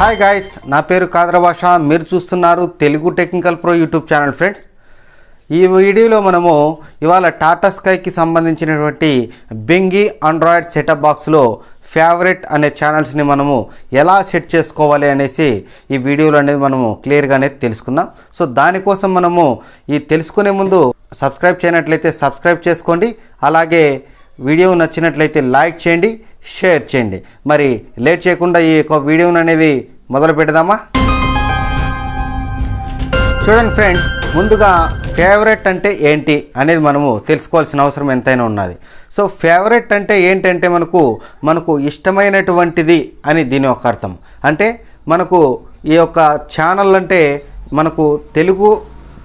Hi guys, నా పేరు కాదర భాష. మీరు చూస్తున్నారు Telugu technical pro YouTube channel. Friends, ఈ వీడియోలో మనము ఇవాళ టాటా స్కైకి సంబంధించినటువంటి బింగి ఆండ్రాయిడ్ సెటప్ బాక్స్లో ఫేవరెట్ అనే ఛానల్స్ని మనము ఎలా సెట్ చేసుకోవాలి అనేసి ఈ వీడియోలో అనేది మనము క్లియర్గా అనేది తెలుసుకుందాం. సో దానికోసం మనము ఈ తెలుసుకునే ముందు సబ్స్క్రైబ్ చేయనట్లయితే సబ్స్క్రైబ్ చేసుకోండి. అలాగే వీడియో నచ్చినట్లయితే లైక్ చేయండి, షేర్ చేయండి. మరి లేట్ చేయకుండా ఈ యొక్క వీడియోని అనేది మొదలు పెడదామా? చూడండి ఫ్రెండ్స్, ముందుగా ఫేవరెట్ అంటే ఏంటి అనేది మనము తెలుసుకోవాల్సిన అవసరం ఎంతైనా ఉన్నది. సో ఫేవరెట్ అంటే ఏంటంటే మనకు ఇష్టమైనటువంటిది అని దీని యొక్క అర్థం. అంటే మనకు ఈ యొక్క ఛానల్ అంటే మనకు తెలుగు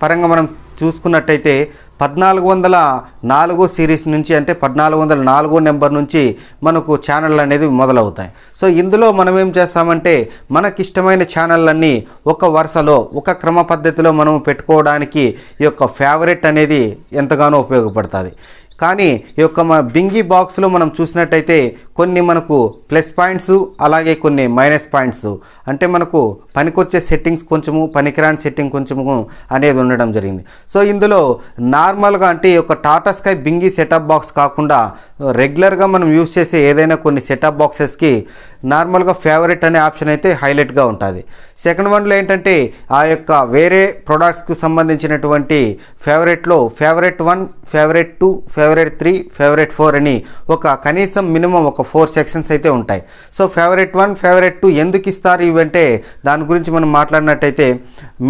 పరంగా మనం చూసుకున్నట్టయితే 1404 సిరీస్ నుంచి, అంటే 1404 నెంబర్ నుంచి మనకు ఛానల్ అనేది మొదలవుతాయి. సో ఇందులో మనం ఏం చేస్తామంటే మనకి ఇష్టమైన ఛానళ్ళన్నీ ఒక వరుసలో ఒక క్రమ పద్ధతిలో మనం పెట్టుకోవడానికి ఈ యొక్క ఫేవరెట్ అనేది ఎంతగానో ఉపయోగపడుతుంది. కానీ ఈ యొక్క బింగి బాక్స్లో మనం చూసినట్టయితే కొన్ని మనకు ప్లస్ పాయింట్స్, అలాగే కొన్ని మైనస్ పాయింట్స్, అంటే మనకు పనికొచ్చే సెట్టింగ్స్ కొంచెము, పనికిరాని సెట్టింగ్ కొంచెము అనేది ఉండడం జరిగింది. సో ఇందులో నార్మల్గా అంటే ఈ యొక్క Tata sky Bingi setup box కాకుండా రెగ్యులర్గా మనం యూజ్ చేసే ఏదైనా కొన్ని సెటప్ బాక్సెస్కి నార్మల్గా ఫేవరెట్ అనే ఆప్షన్ అయితే హైలైట్గా ఉంటుంది. సెకండ్ వన్లో ఏంటంటే ఆ యొక్క వేరే ప్రొడక్ట్స్కి సంబంధించినటువంటి ఫేవరెట్లో ఫేవరెట్ 1, ఫేవరెట్ 2, ఫేవరెట్ 3, ఫేవరెట్ 4 అని ఒక కనీసం మినిమం ఒక 4 సెక్షన్స్ అయితే ఉంటాయి. సో ఫేవరెట్ 1, ఫేవరెట్ 2 ఎందుకు ఇస్తారు ఇవంటే దాని గురించి మనం మాట్లాడినట్టయితే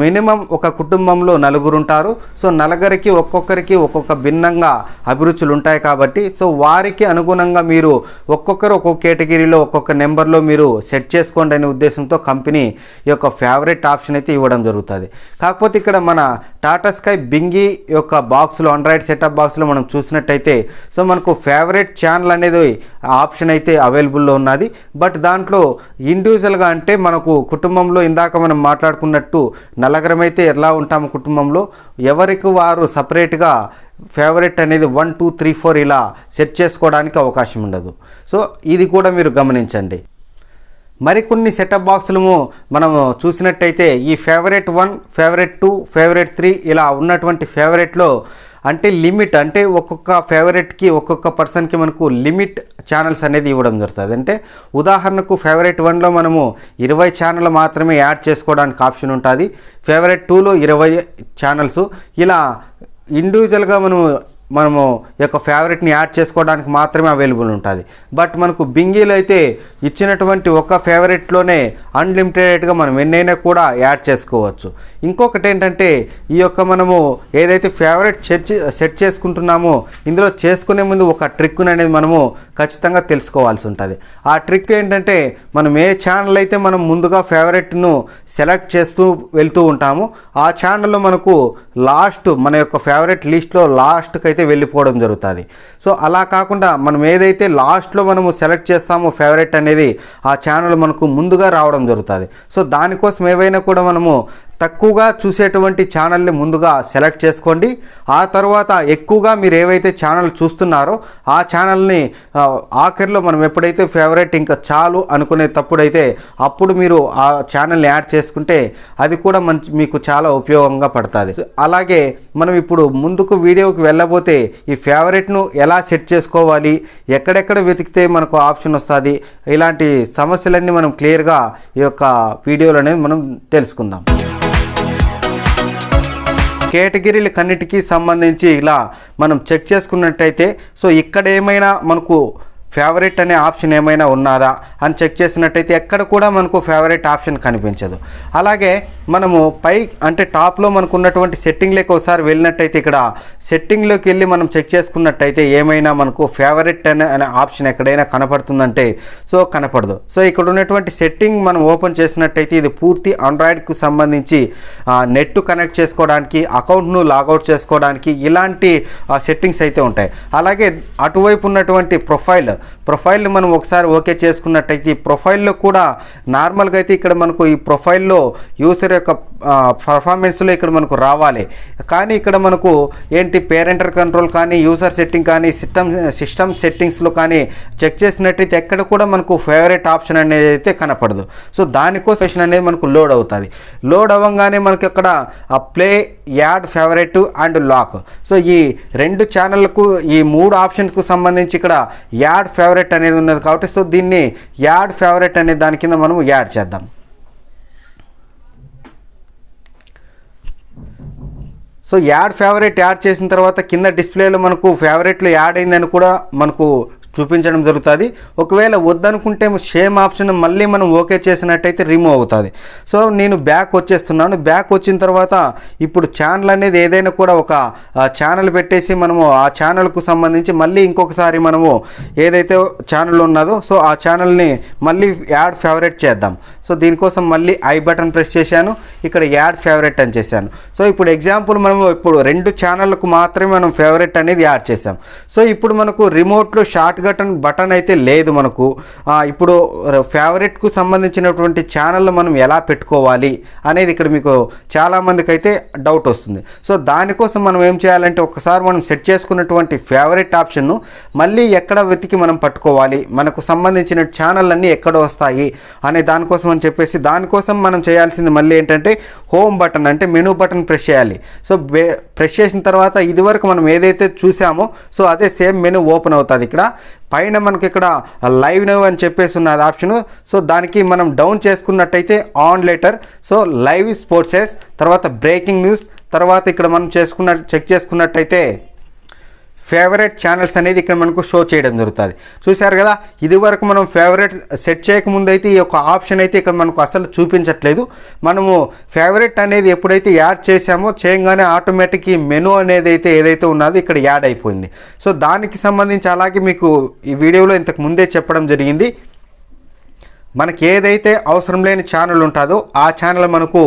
మినిమం ఒక కుటుంబంలో 4 ఉంటారు. సో నలుగురికి ఒక్కొక్కరికి ఒక్కొక్క భిన్నంగా అభిరుచులు ఉంటాయి కాబట్టి సో వారికి అనుగుణంగా మీరు ఒక్కొక్కరు ఒక్కొక్క కేటగిరీలో ఒక్కొక్క నెంబర్లో మీరు సెట్ చేసుకోండి అనే ఉద్దేశంతో కంపెనీ ఈ యొక్క ఫేవరెట్ ఆప్షన్ అయితే ఇవ్వడం జరుగుతుంది. కాకపోతే ఇక్కడ మన టాటా స్కై బింగి యొక్క బాక్స్లో, ఆండ్రాయిడ్ సెటప్ బాక్స్లో మనం చూసినట్టయితే సో మనకు ఫేవరెట్ ఛానల్ అనేది ఆప్షన్ అయితే అవైలబుల్లో ఉన్నది. బట్ దాంట్లో ఇండివిజువల్గా అంటే మనకు కుటుంబంలో ఇందాక మనం మాట్లాడుకున్నట్టు నలుగురమైతే ఎలా ఉంటాము కుటుంబంలో, ఎవరికి వారు సపరేట్గా ఫేవరెట్ అనేది 1, 2, 3, 4 ఇలా సెట్ చేసుకోవడానికి అవకాశం ఉండదు. సో ఇది కూడా మీరు గమనించండి. మరికొన్ని సెటప్ బాక్సులు మనము చూసినట్టయితే ఈ ఫేవరెట్ 1, ఫేవరెట్ 2, ఫేవరెట్ 3 ఇలా ఉన్నటువంటి ఫేవరెట్లో అంటే లిమిట్, అంటే ఒక్కొక్క ఫేవరెట్కి ఒక్కొక్క పర్సన్కి మనకు లిమిట్ ఛానల్స్ అనేది ఇవ్వడం జరుగుతుంది. అంటే ఉదాహరణకు ఫేవరెట్ 1లో మనము 20 ఛానల్ మాత్రమే యాడ్ చేసుకోవడానికి ఆప్షన్ ఉంటుంది. ఫేవరెట్ 2లో 20 ఛానల్స్, ఇలా ఇండివిజువల్గా మనము యొక్క ఫేవరెట్ని యాడ్ చేసుకోవడానికి మాత్రమే అవైలబుల్ ఉంటుంది. బట్ మనకు బింగీలో అయితే ఇచ్చినటువంటి ఒక ఫేవరెట్లోనే అన్లిమిటెడ్గా మనం ఎన్నైనా కూడా యాడ్ చేసుకోవచ్చు. ఇంకొకటి ఏంటంటే ఈ యొక్క మనము ఏదైతే ఫేవరెట్ సెట్ చేసుకుంటున్నామో ఇందులో చేసుకునే ముందు ఒక ట్రిక్ అనేది మనము ఖచ్చితంగా తెలుసుకోవాల్సి ఉంటుంది. ఆ ట్రిక్ ఏంటంటే మనం ఏ ఛానల్ అయితే మనం ముందుగా ఫేవరెట్ను సెలెక్ట్ చేస్తూ వెళ్తూ ఉంటామో ఆ ఛానల్లో మనకు లాస్ట్ మన యొక్క ఫేవరెట్ లిస్ట్లో లాస్ట్కి అయితే వెళ్ళిపోవడం జరుగుతుంది. సో అలా కాకుండా మనం ఏదైతే లాస్ట్లో మనము సెలెక్ట్ చేస్తామో ఫేవరెట్ అనేది ఆ ఛానల్ మనకు ముందుగా రావడం జరుగుతుంది. సో దానికోసం ఏవైనా కూడా మనము తక్కువగా చూసేటువంటి ఛానల్ని ముందుగా సెలెక్ట్ చేసుకోండి. ఆ తర్వాత ఎక్కువగా మీరు ఏవైతే ఛానల్ చూస్తున్నారో ఆ ఛానల్ని ఆఖరిలో మనం ఎప్పుడైతే ఫేవరెట్ ఇంకా చాలు అనుకునేటప్పుడైతే అప్పుడు మీరు ఆ ఛానల్ని యాడ్ చేసుకుంటే అది కూడా మీకు చాలా ఉపయోగంగా పడుతుంది. అలాగే మనం ఇప్పుడు ముందుకు వీడియోకి వెళ్ళబోతే ఈ ఫేవరెట్ను ఎలా సెట్ చేసుకోవాలి, ఎక్కడెక్కడ వెతికితే మనకు ఆప్షన్ వస్తుంది, ఇలాంటి సమస్యలన్నీ మనం క్లియర్గా ఈ యొక్క వీడియోలో అనేది మనం తెలుసుకుందాం. కేటగిరీలకన్నిటికీ సంబంధించి ఇలా మనం చెక్ చేసుకున్నట్టయితే సో ఇక్కడ ఏమైనా మనకు ఫేవరెట్ అనే ఆప్షన్ ఏమైనా ఉన్నదా అని చెక్ చేసినట్టయితే ఎక్కడ కూడా మనకు ఫేవరెట్ ఆప్షన్ కనిపించదు. అలాగే మనము పై అంటే టాప్లో మనకు ఉన్నటువంటి సెట్టింగ్లోకి ఒకసారి వెళ్ళినట్టయితే ఇక్కడ సెట్టింగ్లోకి వెళ్ళి మనం చెక్ చేసుకున్నట్టయితే ఏమైనా మనకు ఫేవరెట్ అనే ఆప్షన్ ఎక్కడైనా కనపడుతుందంటే సో కనపడదు. సో ఇక్కడ ఉన్నటువంటి సెట్టింగ్ మనం ఓపెన్ చేసినట్టయితే ఇది పూర్తి ఆండ్రాయిడ్కు సంబంధించి నెట్ కనెక్ట్ చేసుకోవడానికి, అకౌంట్ను లాగౌట్ చేసుకోవడానికి ఇలాంటి సెట్టింగ్స్ అయితే ఉంటాయి. అలాగే అటువైపు ఉన్నటువంటి ప్రొఫైల్ని మనం ఒకసారి ఓకే చేసుకున్నట్టయితే ఈ ప్రొఫైల్లో కూడా నార్మల్గా అయితే ఇక్కడ మనకు ఈ ప్రొఫైల్లో యూసర్ యొక్క పర్ఫార్మెన్స్లో ఇక్కడ మనకు రావాలి. కానీ ఇక్కడ మనకు ఏంటి పేరెంటల్ కంట్రోల్ కానీ యూజర్ సెట్టింగ్ కానీ సిస్టమ్ సెట్టింగ్స్లో కానీ చెక్ చేసినట్టయితే ఎక్కడ కూడా మనకు ఫేవరెట్ ఆప్షన్ అనేది అయితే కనపడదు. సో దానికోసం అనేది మనకు లోడ్ అవుతుంది. లోడ్ అవ్వగానే మనకి అక్కడ play, add favourite and lock. So ఈ 2 ఛానళ్ళకు ఈ 3 ఆప్షన్స్కు సంబంధించి ఇక్కడ యాడ్ ఫేవరెట్ అనేది ఉన్నది కాబట్టి సో దీన్ని యాడ్ ఫేవరెట్ అనే దాని కింద మనం యాడ్ చేద్దాం. సో యాడ్ ఫేవరెట్ యాడ్ చేసిన తర్వాత కింద డిస్ప్లేలో మనకు ఫేవరెట్లు యాడ్ అయిందని కూడా మనకు చూపించడం జరుగుతుంది. ఒకవేళ వద్దనుకుంటే సేమ్ ఆప్షన్ మళ్ళీ మనం ఓకే చేసినట్టయితే రిమూవ్ అవుతుంది. సో నేను బ్యాక్ వచ్చేస్తున్నాను. బ్యాక్ వచ్చిన తర్వాత ఇప్పుడు ఛానల్ అనేది ఏదైనా కూడా ఒక ఛానల్ పెట్టేసి మనము ఆ ఛానల్కు సంబంధించి మళ్ళీ ఇంకొకసారి మనము ఏదైతే ఛానల్ ఉన్నదో సో ఆ ఛానల్ని మళ్ళీ యాడ్ ఫేవరెట్ చేద్దాం. సో దీనికోసం మళ్ళీ ఐ బటన్ ప్రెస్ చేశాను, ఇక్కడ యాడ్ ఫేవరెట్ అని చేశాను. సో ఇప్పుడు ఎగ్జాంపుల్ మనము ఇప్పుడు 2 ఛానళ్ళకు మాత్రమే మనం ఫేవరెట్ అనేది యాడ్ చేసాం. సో ఇప్పుడు మనకు రిమోట్లో షార్ట్ బటన్ అయితే లేదు మనకు. ఇప్పుడు ఫేవరెట్కు సంబంధించినటువంటి ఛానల్ మనం ఎలా పెట్టుకోవాలి అనేది ఇక్కడ మీకు చాలామందికి అయితే డౌట్ వస్తుంది. సో దానికోసం మనం ఏం చేయాలంటే ఒకసారి మనం సెట్ చేసుకున్నటువంటి ఫేవరెట్ ఆప్షన్ను మళ్ళీ ఎక్కడ వెతికి మనం పట్టుకోవాలి, మనకు సంబంధించిన ఛానల్ అన్నీ ఎక్కడ వస్తాయి అనే దానికోసం అని చెప్పేసి దానికోసం మనం చేయాల్సింది మళ్ళీ ఏంటంటే హోమ్ బటన్ అంటే మెనూ బటన్ ప్రెస్ చేయాలి. సో ప్రెస్ చేసిన తర్వాత ఇదివరకు మనం ఏదైతే చూసామో సో అదే సేమ్ మెనూ ఓపెన్ అవుతుంది. ఇక్కడ పైన మనకి ఇక్కడ లైవ్ నవ్ అని చెప్పేసి ఉన్నది ఆప్షను. సో దానికి మనం డౌన్ చేసుకున్నట్టయితే ఆన్ లెటర్, సో లైవ్ స్పోర్ట్సెస్, తర్వాత బ్రేకింగ్ న్యూస్, తర్వాత ఇక్కడ మనం చెక్ చేసుకున్నట్టయితే ఫేవరెట్ ఛానల్స్ అనేది ఇక్కడ మనకు షో చేయడం జరుగుతుంది. చూశారు కదా, ఇది వరకు మనం ఫేవరెట్ సెట్ చేయకముందు అయితే ఈ యొక్క ఆప్షన్ అయితే ఇక్కడ మనకు అసలు చూపించట్లేదు. మనము ఫేవరెట్ అనేది ఎప్పుడైతే యాడ్ చేసామో చేయగానే ఆటోమేటిక్ ఈ మెనూ అనేది అయితే ఏదైతే ఉన్నదో ఇక్కడ యాడ్ అయిపోయింది. సో దానికి సంబంధించి అలాగే మీకు ఈ వీడియోలో ఇంతకు ముందే చెప్పడం జరిగింది. మనకి ఏదైతే అవసరం లేని ఛానల్ ఉంటుందో ఆ ఛానల్ మనకు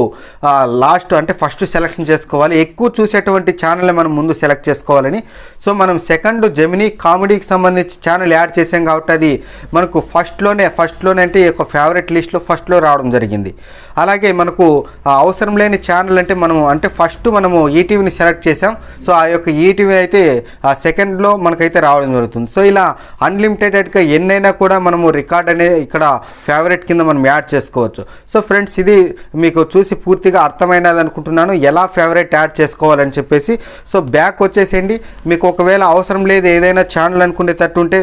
లాస్ట్ అంటే ఫస్ట్ సెలెక్షన్ చేసుకోవాలి. ఎక్కువ చూసేటువంటి ఛానల్ మనం ముందు సెలెక్ట్ చేసుకోవాలని. సో మనం సెకండ్ జెమినీ కామెడీకి సంబంధించి ఛానల్ యాడ్ చేసాం కాబట్టి అది మనకు ఫస్ట్లోనే అంటే ఈ యొక్క ఫేవరెట్ లిస్ట్లో ఫస్ట్లో రావడం జరిగింది. అలాగే మనకు అవసరం లేని ఛానల్ అంటే ఫస్ట్ మనము ఈటీవీని సెలెక్ట్ చేసాం. సో ఆ యొక్క ఈటీవీ అయితే సెకండ్లో మనకైతే రావడం జరుగుతుంది. సో ఇలా అన్లిమిటెడ్గా ఎన్నైనా కూడా మనము రికార్డ్ అనేది ఇక్కడ ఫేవరెట్ కింద మనం యాడ్ చేసుకోవచ్చు. సో ఫ్రెండ్స్, ఇది మీకు చూసి పూర్తిగా అర్థమైనది అనుకుంటున్నాను ఎలా ఫేవరెట్ యాడ్ చేసుకోవాలని చెప్పేసి. సో బ్యాక్ వచ్చేసేయండి. మీకు ఒకవేళ అవసరం లేదు ఏదైనా ఛానల్ అనుకునేటట్టుంటే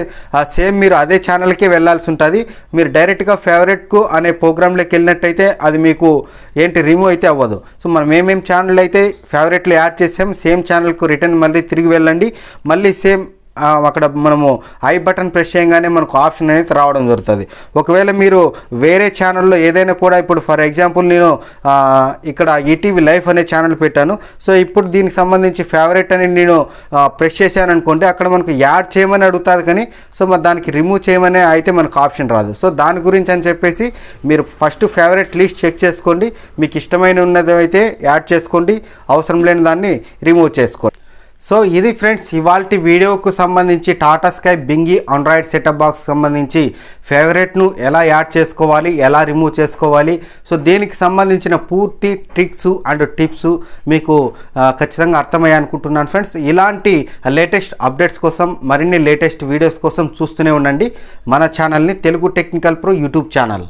సేమ్ మీరు అదే ఛానల్కే వెళ్ళాల్సి ఉంటుంది. మీరు డైరెక్ట్గా ఫేవరెట్కు అనే ప్రోగ్రాంలోకి వెళ్ళినట్టయితే అది మీకు రిమూవ్ అయితే అవ్వదు. సో మనం ఏమేమి ఛానల్ అయితే ఫేవరెట్లో యాడ్ చేసాం సేమ్ ఛానల్కు రిటర్న్ మళ్ళీ తిరిగి వెళ్ళండి. మళ్ళీ సేమ్ అక్కడ మనము ఐ బటన్ ప్రెస్ చేయగానే మనకు ఆప్షన్ అనేది రావడం జరుగుతుంది. ఒకవేళ మీరు వేరే ఛానల్లో ఏదైనా కూడా ఇప్పుడు ఫర్ ఎగ్జాంపుల్ నేను ఇక్కడ ఈటీవీ లైఫ్ అనే ఛానల్ పెట్టాను. సో ఇప్పుడు దీనికి సంబంధించి ఫేవరెట్ అని నేను ప్రెస్ చేశాను అనుకోండి, అక్కడ మనకు యాడ్ చేయమని అడుగుతుంది కానీ సో మరి దానికి రిమూవ్ చేయమని అయితే మనకు ఆప్షన్ రాదు. సో దాని గురించి అని చెప్పేసి మీరు ఫస్ట్ ఫేవరెట్ లిస్ట్ చెక్ చేసుకోండి. మీకు ఇష్టమైన ఉన్నది అయితే యాడ్ చేసుకోండి, అవసరం లేని దాన్ని రిమూవ్ చేసుకోండి. సో ఇది ఫ్రెండ్స్ ఇవాల్టి వీడియోకు సంబంధించి Tata sky Bingi Android setup box సంబంధించి ఫేవరెట్ను ఎలా యాడ్ చేసుకోవాలి, ఎలా రిమూవ్ చేసుకోవాలి, సో దీనికి సంబంధించిన పూర్తి ట్రిక్స్ అండ్ టిప్స్ మీకు ఖచ్చితంగా అర్థమయ్యాయి అనుకుంటున్నాను ఫ్రెండ్స్. ఇలాంటి లేటెస్ట్ అప్డేట్స్ కోసం మరిన్ని లేటెస్ట్ వీడియోస్ కోసం చూస్తూనే ఉండండి మన ఛానల్ని Telugu technical pro YouTube channel.